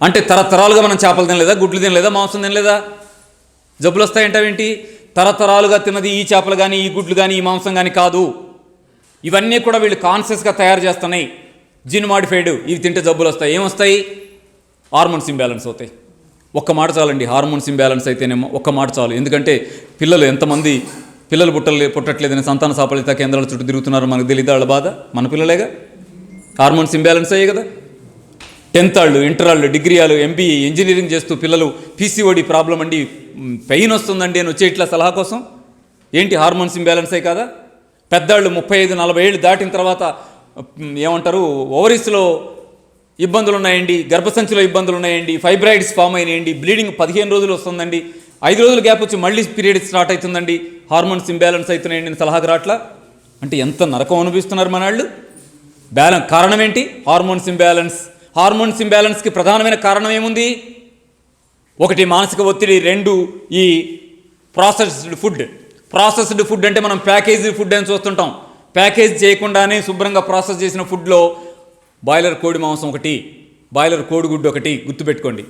అంటే తరతరాలుగా మనం చేపలు తినలేదా, గుడ్లు తినలేదా, మాంసం తినలేదా? జబ్బులు వస్తాయంటావేంటి? తరతరాలుగా తిన్నది ఈ చేపలు కానీ, ఈ గుడ్లు కానీ, ఈ మాంసం కానీ కాదు. ఇవన్నీ కూడా వీళ్ళు కాన్షియస్గా తయారు చేస్తున్నాయి. జీన్ మాడిఫైడ్ ఇవి తింటే జబ్బులు వస్తాయి. ఏమొస్తాయి? హార్మోన్స్ ఇంబ్యాలెన్స్ అవుతాయి. ఒక్క మాట చాలండి, హార్మోన్స్ ఇంబ్యాలెన్స్ అయితేనేమో ఒక్క మాట చాలు. ఎందుకంటే పిల్లలు ఎంతమంది పిల్లలు పుట్టట్లేదని సంతాన సాఫల్యత కేంద్రాల చుట్టూ తిరుగుతున్నారు మనకు తెలియదు. వాళ్ళ బాధ మన పిల్లలేగా. హార్మోన్స్ ఇంబ్యాలెన్స్ అయ్యాయి కదా. 10th వాళ్ళు, ఇంటర్ వాళ్ళు, డిగ్రీ వాళ్ళు, ఎంబీఏ, ఇంజనీరింగ్ చేస్తూ పిల్లలు పీసీఓడి ప్రాబ్లం అండి, పెయిన్ వస్తుందండి అని వచ్చే ఇట్లా సలహా కోసం. ఏంటి? హార్మోన్స్ ఇంబ్యాలెన్స్ అయ్యి కదా. పెద్దవాళ్ళు 35-40 ఏళ్ళు దాటిన తర్వాత ఏమంటారు, ఓవరీస్లో ఇబ్బందులు ఉన్నాయండి, గర్భసంచిలో ఇబ్బందులు ఉన్నాయండి, ఫైబ్రాయిడ్స్ ఫామ్ అయినాయండి, బ్లీడింగ్ 15 రోజులు వస్తుందండి, 5 రోజులు గ్యాప్ వచ్చి మళ్ళీ పీరియడ్ స్టార్ట్ అవుతుందండి, హార్మోన్స్ ఇంబ్యాలెన్స్ అవుతున్నాయండి నేను సలహాకు రాట్లా. అంటే ఎంత నరకం అనిపిస్తున్నారు మన వాళ్ళు. కారణం ఏంటి? Hormones imbalance. హార్మోన్స్ ఇంబ్యాలెన్స్కి ప్రధానమైన కారణం ఏముంది? 1 మానసిక ఒత్తిడి, 2 ఈ ప్రాసెస్డ్ ఫుడ్. ప్రాసెస్డ్ ఫుడ్ అంటే మనం ప్యాకేజ్ ఫుడ్ అని చూస్తుంటాం. ప్యాకేజ్ చేయకుండానే శుభ్రంగా ప్రాసెస్ చేసిన ఫుడ్లో బాయిలర్ కోడి మాంసం ఒకటి, బాయిలర్ కోడిగుడ్డు ఒకటి గుర్తుపెట్టుకోండి.